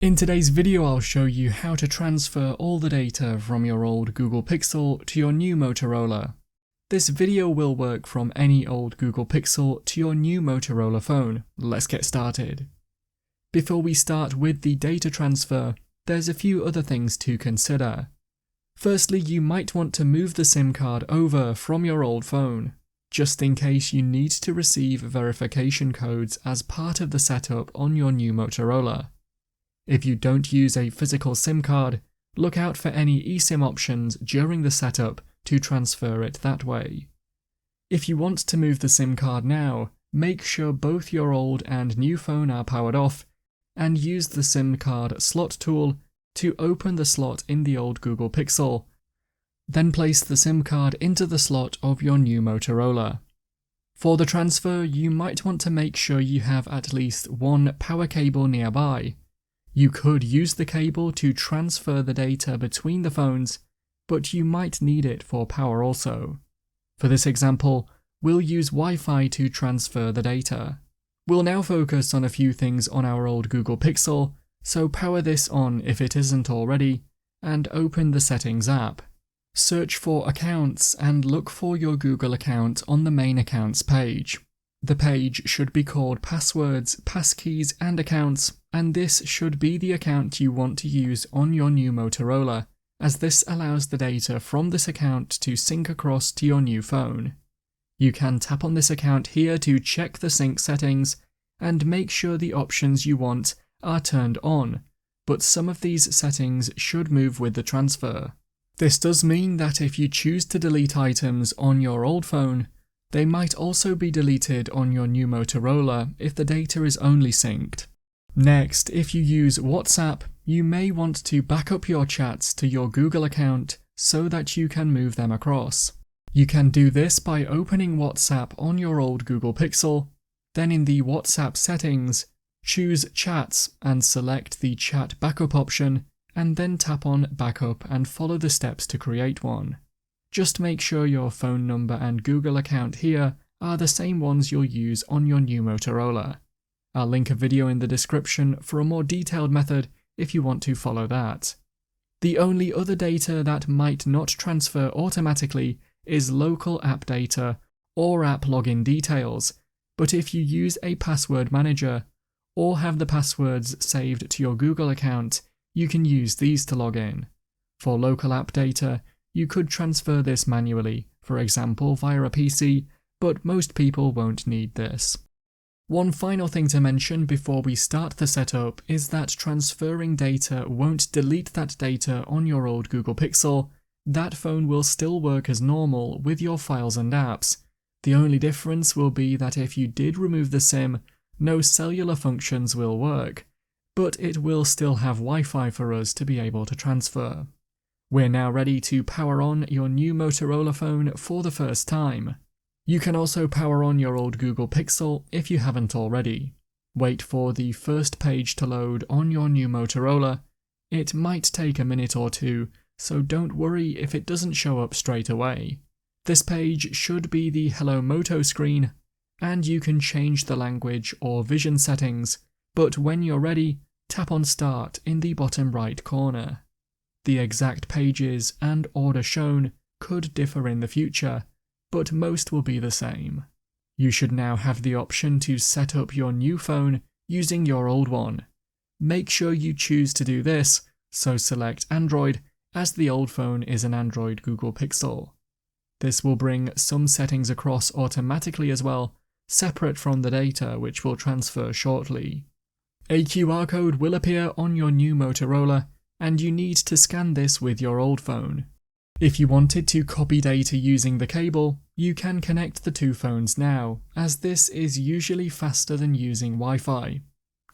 In today's video, I'll show you how to transfer all the data from your old Google Pixel to your new Motorola. This video will work from any old Google Pixel to your new Motorola phone. Let's get started. Before we start with the data transfer, there's a few other things to consider. Firstly, you might want to move the SIM card over from your old phone, just in case you need to receive verification codes as part of the setup on your new Motorola. If you don't use a physical SIM card, look out for any eSIM options during the setup to transfer it that way. If you want to move the SIM card now, make sure both your old and new phone are powered off, and use the SIM card slot tool to open the slot in the old Google Pixel. Then place the SIM card into the slot of your new Motorola. For the transfer, you might want to make sure you have at least one power cable nearby. You could use the cable to transfer the data between the phones, but you might need it for power also. For this example, we'll use Wi-Fi to transfer the data. We'll now focus on a few things on our old Google Pixel, so power this on if it isn't already, and open the Settings app. Search for Accounts and look for your Google account on the Main Accounts page. The page should be called Passwords, Passkeys and Accounts, and this should be the account you want to use on your new Motorola, as this allows the data from this account to sync across to your new phone. You can tap on this account here to check the sync settings and make sure the options you want are turned on, but some of these settings should move with the transfer. This does mean that if you choose to delete items on your old phone, they might also be deleted on your new Motorola if the data is only synced. Next, if you use WhatsApp, you may want to back up your chats to your Google account so that you can move them across. You can do this by opening WhatsApp on your old Google Pixel, then in the WhatsApp settings, choose Chats and select the Chat Backup option, and then tap on Backup and follow the steps to create one. Just make sure your phone number and Google account here are the same ones you'll use on your new Motorola. I'll link a video in the description for a more detailed method if you want to follow that. The only other data that might not transfer automatically is local app data or app login details, but if you use a password manager or have the passwords saved to your Google account, you can use these to log in. For local app data, you could transfer this manually, for example via a PC, but most people won't need this. One final thing to mention before we start the setup is that transferring data won't delete that data on your old Google Pixel. That phone will still work as normal with your files and apps. The only difference will be that if you did remove the SIM, no cellular functions will work, but it will still have Wi-Fi for us to be able to transfer. We're now ready to power on your new Motorola phone for the first time. You can also power on your old Google Pixel if you haven't already. Wait for the first page to load on your new Motorola. It might take a minute or two, so don't worry if it doesn't show up straight away. This page should be the Hello Moto screen, and you can change the language or vision settings, but when you're ready, tap on Start in the bottom right corner. The exact pages and order shown could differ in the future, but most will be the same. You should now have the option to set up your new phone using your old one. Make sure you choose to do this, so select Android, as the old phone is an Android Google Pixel. This will bring some settings across automatically as well, separate from the data which will transfer shortly. A QR code will appear on your new Motorola, and you need to scan this with your old phone. If you wanted to copy data using the cable, you can connect the two phones now, as this is usually faster than using Wi-Fi.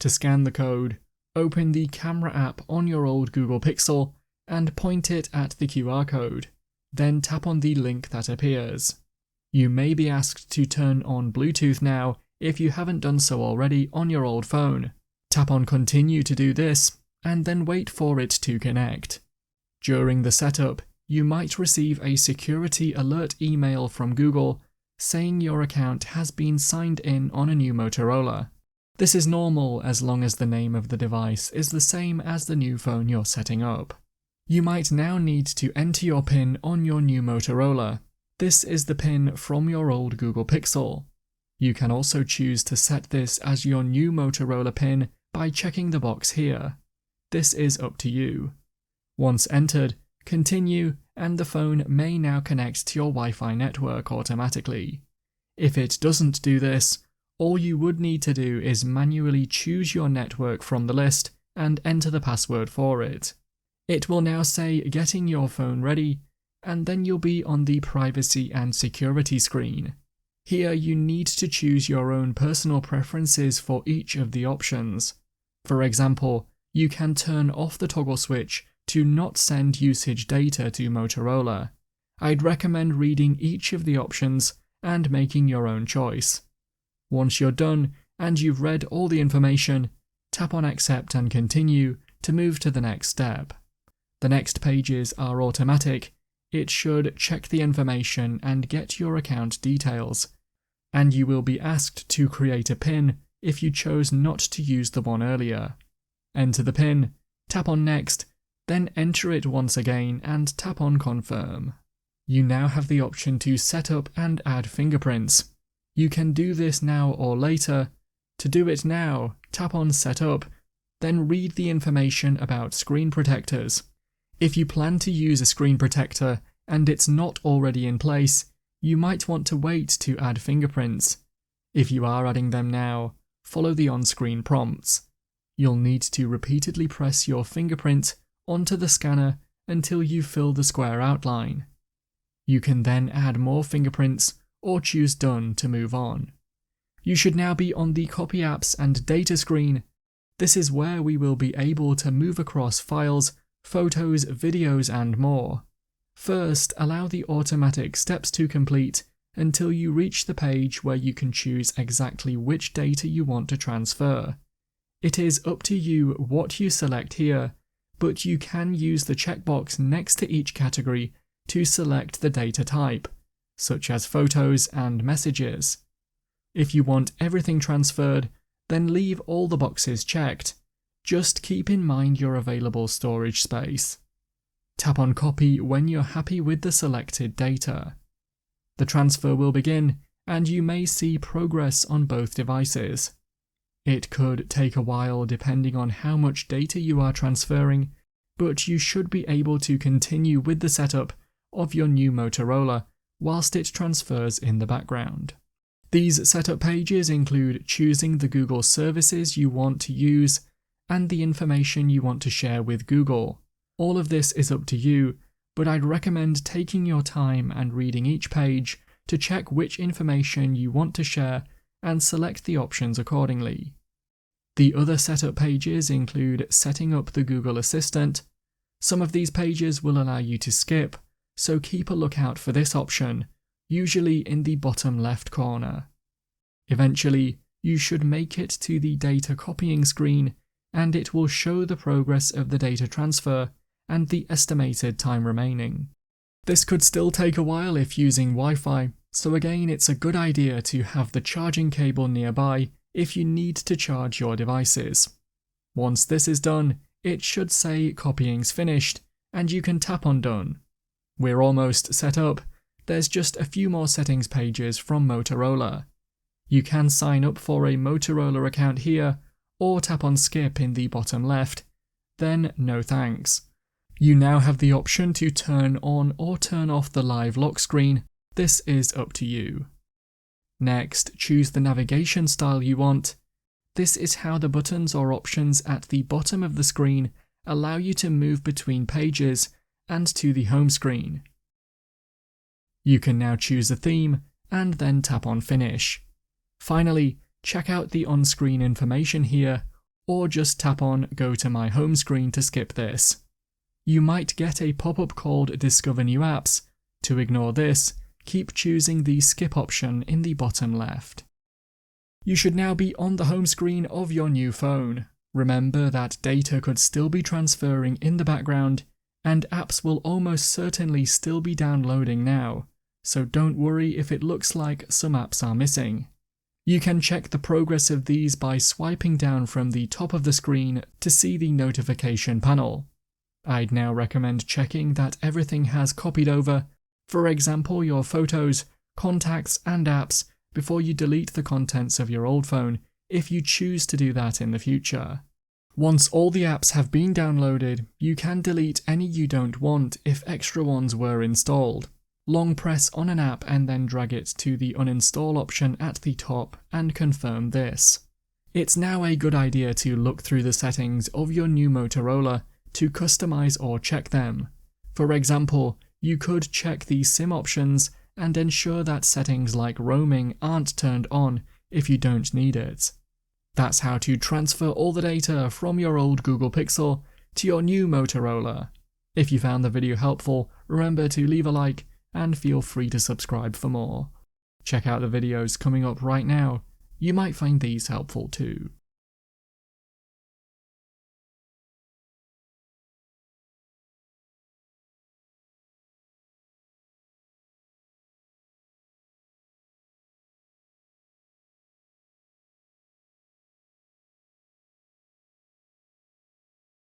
To scan the code, open the camera app on your old Google Pixel and point it at the QR code, then tap on the link that appears. You may be asked to turn on Bluetooth now if you haven't done so already on your old phone. Tap on Continue to do this, and then wait for it to connect. During the setup, you might receive a security alert email from Google saying your account has been signed in on a new Motorola. This is normal as long as the name of the device is the same as the new phone you're setting up. You might now need to enter your PIN on your new Motorola. This is the PIN from your old Google Pixel. You can also choose to set this as your new Motorola PIN by checking the box here. This is up to you. Once entered, continue, and the phone may now connect to your Wi-Fi network automatically. If it doesn't do this, all you would need to do is manually choose your network from the list and enter the password for it. It will now say getting your phone ready, and then you'll be on the privacy and security screen. Here you need to choose your own personal preferences for each of the options. For example, you can turn off the toggle switch to not send usage data to Motorola. I'd recommend reading each of the options and making your own choice. Once you're done and you've read all the information, tap on Accept and Continue to move to the next step. The next pages are automatic. It should check the information and get your account details, and you will be asked to create a PIN if you chose not to use the one earlier. Enter the PIN, tap on Next, then enter it once again and tap on Confirm. You now have the option to set up and add fingerprints. You can do this now or later. To do it now, tap on Setup, then read the information about screen protectors. If you plan to use a screen protector and it's not already in place, you might want to wait to add fingerprints. If you are adding them now, follow the on-screen prompts. You'll need to repeatedly press your fingerprint onto the scanner until you fill the square outline. You can then add more fingerprints or choose Done to move on. You should now be on the Copy Apps and Data screen. This is where we will be able to move across files, photos, videos, and more. First, allow the automatic steps to complete until you reach the page where you can choose exactly which data you want to transfer. It is up to you what you select here, but you can use the checkbox next to each category to select the data type, such as photos and messages. If you want everything transferred, then leave all the boxes checked. Just keep in mind your available storage space. Tap on Copy when you're happy with the selected data. The transfer will begin, and you may see progress on both devices. It could take a while depending on how much data you are transferring, but you should be able to continue with the setup of your new Motorola whilst it transfers in the background. These setup pages include choosing the Google services you want to use and the information you want to share with Google. All of this is up to you, but I'd recommend taking your time and reading each page to check which information you want to share and select the options accordingly. The other setup pages include setting up the Google Assistant. Some of these pages will allow you to skip, so keep a lookout for this option, usually in the bottom left corner. Eventually, you should make it to the data copying screen, and it will show the progress of the data transfer and the estimated time remaining. This could still take a while if using Wi-Fi, so again it's a good idea to have the charging cable nearby if you need to charge your devices. Once this is done, it should say copying's finished, and you can tap on Done. We're almost set up. There's just a few more settings pages from Motorola. You can sign up for a Motorola account here, or tap on Skip in the bottom left, then No Thanks. You now have the option to turn on or turn off the live lock screen. This is up to you. Next, choose the navigation style you want. This is how the buttons or options at the bottom of the screen allow you to move between pages and to the home screen. You can now choose a theme and then tap on Finish. Finally, check out the on-screen information here, or just tap on Go to my home screen to skip this. You might get a pop-up called Discover New Apps. To ignore this, keep choosing the skip option in the bottom left. You should now be on the home screen of your new phone. Remember that data could still be transferring in the background, and apps will almost certainly still be downloading now, so don't worry if it looks like some apps are missing. You can check the progress of these by swiping down from the top of the screen to see the notification panel. I'd now recommend checking that everything has copied over, for example your photos, contacts and apps, before you delete the contents of your old phone if you choose to do that in the future. Once all the apps have been downloaded, you can delete any you don't want if extra ones were installed. Long press on an app and then drag it to the uninstall option at the top and confirm this. It's now a good idea to look through the settings of your new Motorola to customize or check them. For example, you could check the SIM options and ensure that settings like roaming aren't turned on if you don't need it. That's how to transfer all the data from your old Google Pixel to your new Motorola. If you found the video helpful, remember to leave a like and feel free to subscribe for more. Check out the videos coming up right now. You might find these helpful too.